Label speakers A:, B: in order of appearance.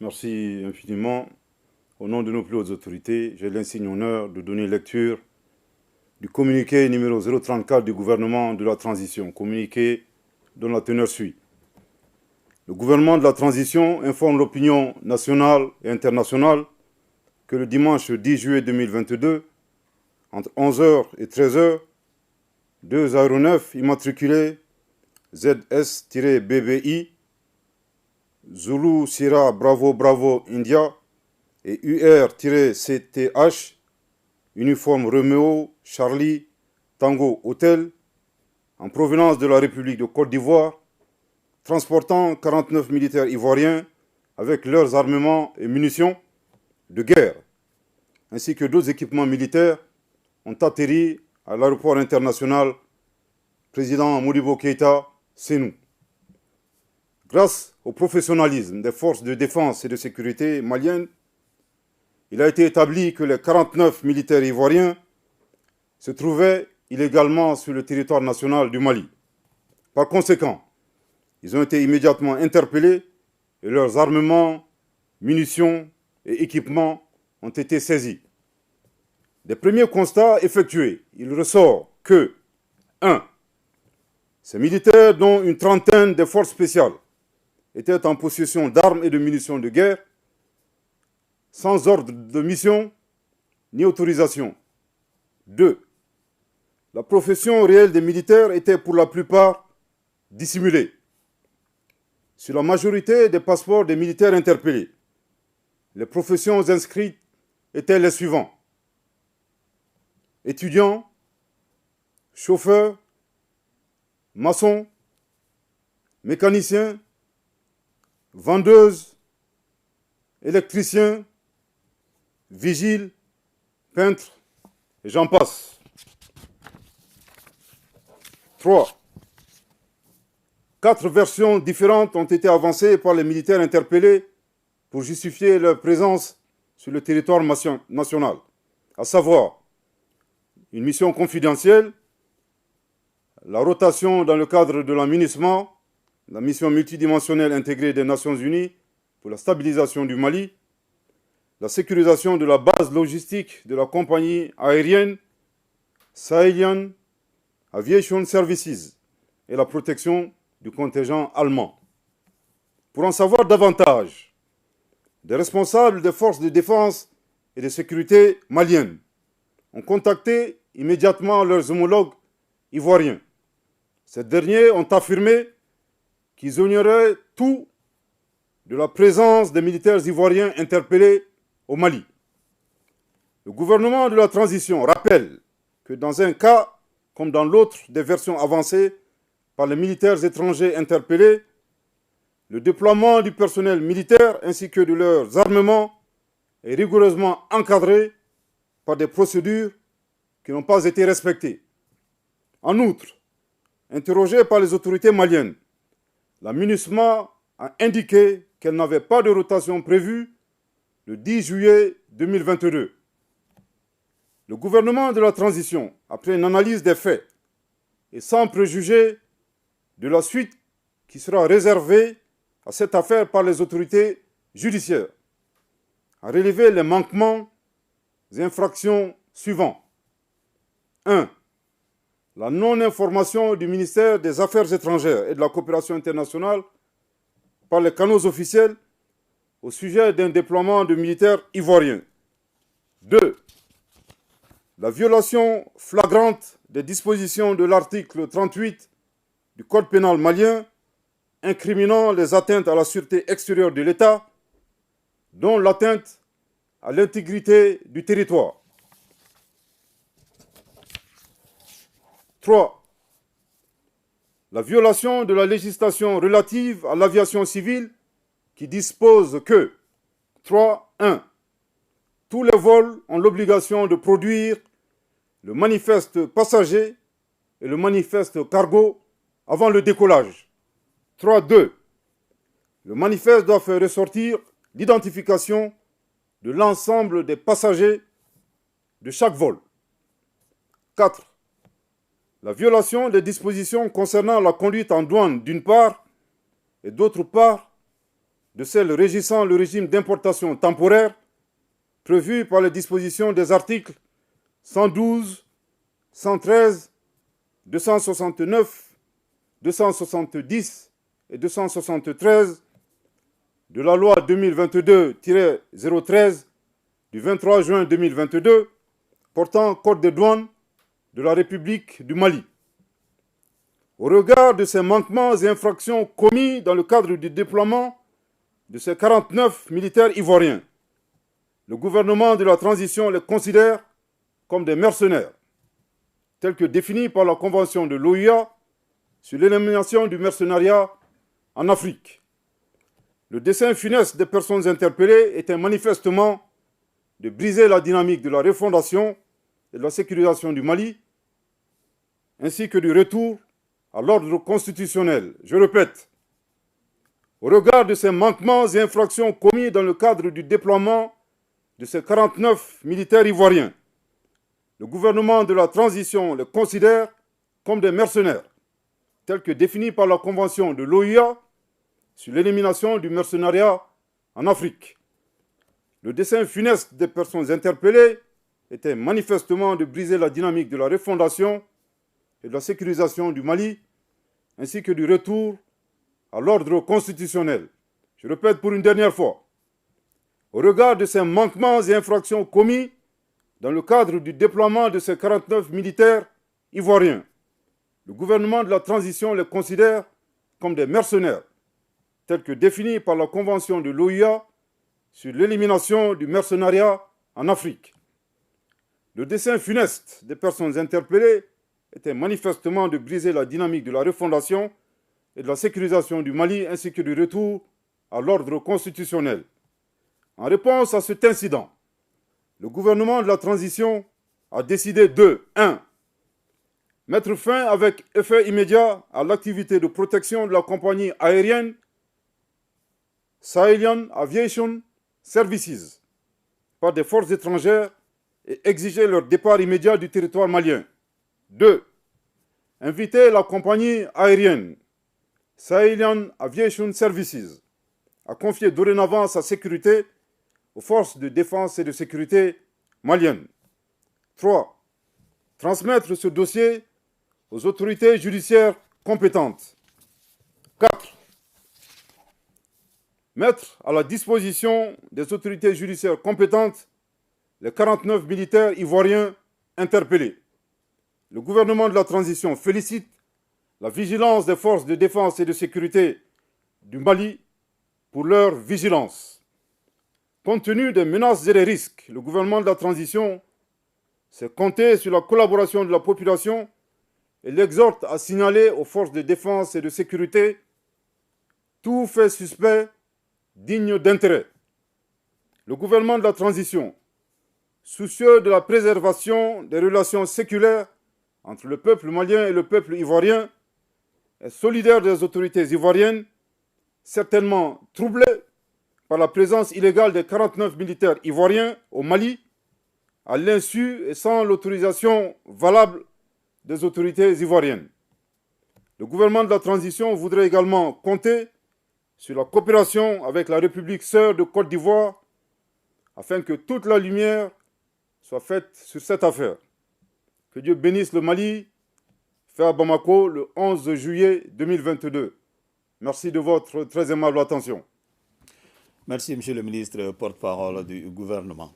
A: Merci infiniment. Au nom de nos plus hautes autorités, j'ai l'insigne honneur de donner lecture du communiqué numéro 034 du gouvernement de la transition, communiqué dont la teneur suit. Le gouvernement de la transition informe l'opinion nationale et internationale que le dimanche 10 juillet 2022, entre 11h et 13h, deux aéronefs immatriculés ZS-BBI, Zulu Sierra Bravo Bravo India et UR-CTH, uniforme Romeo Charlie Tango Hotel, en provenance de la République de Côte d'Ivoire, transportant 49 militaires ivoiriens avec leurs armements et munitions de guerre, ainsi que d'autres équipements militaires, ont atterri à l'aéroport international président Modibo Keïta, Sénou. Grâce au professionnalisme des forces de défense et de sécurité maliennes, il a été établi que les 49 militaires ivoiriens se trouvaient illégalement sur le territoire national du Mali. Par conséquent, ils ont été immédiatement interpellés et leurs armements, munitions et équipements ont été saisis. Des premiers constats effectués, il ressort que 1. Ces militaires, dont une trentaine de forces spéciales, étaient en possession d'armes et de munitions de guerre, sans ordre de mission ni autorisation. 2. La profession réelle des militaires était pour la plupart dissimulée. Sur la majorité des passeports des militaires interpellés, les professions inscrites étaient les suivants: étudiants, chauffeurs, maçons, mécaniciens, vendeuses, électriciens, vigiles, peintres, et j'en passe. 3. 4 versions différentes ont été avancées par les militaires interpellés pour justifier leur présence sur le territoire national, à savoir une mission confidentielle, la rotation dans le cadre de la MINUSMA, la mission multidimensionnelle intégrée des Nations Unies pour la stabilisation du Mali, la sécurisation de la base logistique de la compagnie aérienne Sahelian Aviation Services et la protection du contingent allemand. Pour en savoir davantage, des responsables des forces de défense et de sécurité maliennes ont contacté immédiatement leurs homologues ivoiriens. Ces derniers ont affirmé qu'ils ignoraient tout de la présence des militaires ivoiriens interpellés au Mali. Le gouvernement de la transition rappelle que dans un cas comme dans l'autre des versions avancées par les militaires étrangers interpellés, le déploiement du personnel militaire ainsi que de leurs armements est rigoureusement encadré par des procédures qui n'ont pas été respectées. En outre, interrogée par les autorités maliennes, la MINUSMA a indiqué qu'elle n'avait pas de rotation prévue le 10 juillet 2022. Le gouvernement de la transition, après une analyse des faits et sans préjuger de la suite qui sera réservée à cette affaire par les autorités judiciaires, a relevé les manquements et infractions suivants. 1. La non-information du ministère des Affaires étrangères et de la coopération internationale par les canaux officiels au sujet d'un déploiement de militaires ivoiriens. 2. La violation flagrante des dispositions de l'article 38 du Code pénal malien incriminant les atteintes à la sûreté extérieure de l'État, dont l'atteinte à l'intégrité du territoire. 3. La violation de la législation relative à l'aviation civile qui dispose que 3.1. Tous les vols ont l'obligation de produire le manifeste passager et le manifeste cargo avant le décollage. 3.2. Le manifeste doit faire ressortir l'identification de l'ensemble des passagers de chaque vol. 4. La violation des dispositions concernant la conduite en douane d'une part et d'autre part, de celles régissant le régime d'importation temporaire prévu par les dispositions des articles 112, 113, 269, 270 et 273 de la loi 2022-013 du 23 juin 2022 portant code des douanes de la République du Mali. Au regard de ces manquements et infractions commis dans le cadre du déploiement de ces 49 militaires ivoiriens, le gouvernement de la transition les considère comme des mercenaires, tels que définis par la Convention de l'OUA sur l'élimination du mercenariat en Afrique. Le dessein funeste des personnes interpellées était manifestement de briser la dynamique de la refondation et de la sécurisation du Mali, ainsi que du retour à l'ordre constitutionnel. Je répète, au regard de ces manquements et infractions commis dans le cadre du déploiement de ces 49 militaires ivoiriens, le gouvernement de la transition les considère comme des mercenaires, tels que définis par la Convention de l'OUA sur l'élimination du mercenariat en Afrique. Le dessein funeste des personnes interpellées était manifestement de briser la dynamique de la refondation et de la sécurisation du Mali, ainsi que du retour à l'ordre constitutionnel. Je répète pour une dernière fois, au regard de ces manquements et infractions commis dans le cadre du déploiement de ces 49 militaires ivoiriens, le gouvernement de la transition les considère comme des mercenaires, tels que définis par la Convention de l'OUA sur l'élimination du mercenariat en Afrique. Le dessein funeste des personnes interpellées était manifestement de briser la dynamique de la refondation et de la sécurisation du Mali, ainsi que du retour à l'ordre constitutionnel. En réponse à cet incident, le gouvernement de la transition a décidé de 1. Mettre fin avec effet immédiat à l'activité de protection de la compagnie aérienne Sahelyan Aviation Services par des forces étrangères et exiger leur départ immédiat du territoire malien. 2. Inviter la compagnie aérienne Sahelyan Aviation Services à confier dorénavant sa sécurité aux forces de défense et de sécurité maliennes. 3. Transmettre ce dossier aux autorités judiciaires compétentes. 4. Mettre à la disposition des autorités judiciaires compétentes les 49 militaires ivoiriens interpellés. Le gouvernement de la transition félicite la vigilance des forces de défense et de sécurité du Mali pour leur vigilance. Compte tenu des menaces et des risques, le gouvernement de la transition s'est compté sur la collaboration de la population et l'exhorte à signaler aux forces de défense et de sécurité tout fait suspect digne d'intérêt. Le gouvernement de la transition, soucieux de la préservation des relations séculaires entre le peuple malien et le peuple ivoirien, est solidaire des autorités ivoiriennes, certainement troublé par la présence illégale des 49 militaires ivoiriens au Mali, à l'insu et sans l'autorisation valable des autorités ivoiriennes. Le gouvernement de la transition voudrait également compter sur la coopération avec la République sœur de Côte d'Ivoire afin que toute la lumière soit faite sur cette affaire. Que Dieu bénisse le Mali, fait à Bamako le 11 juillet 2022. Merci de votre très aimable attention.
B: Merci, Monsieur le ministre, porte-parole du gouvernement.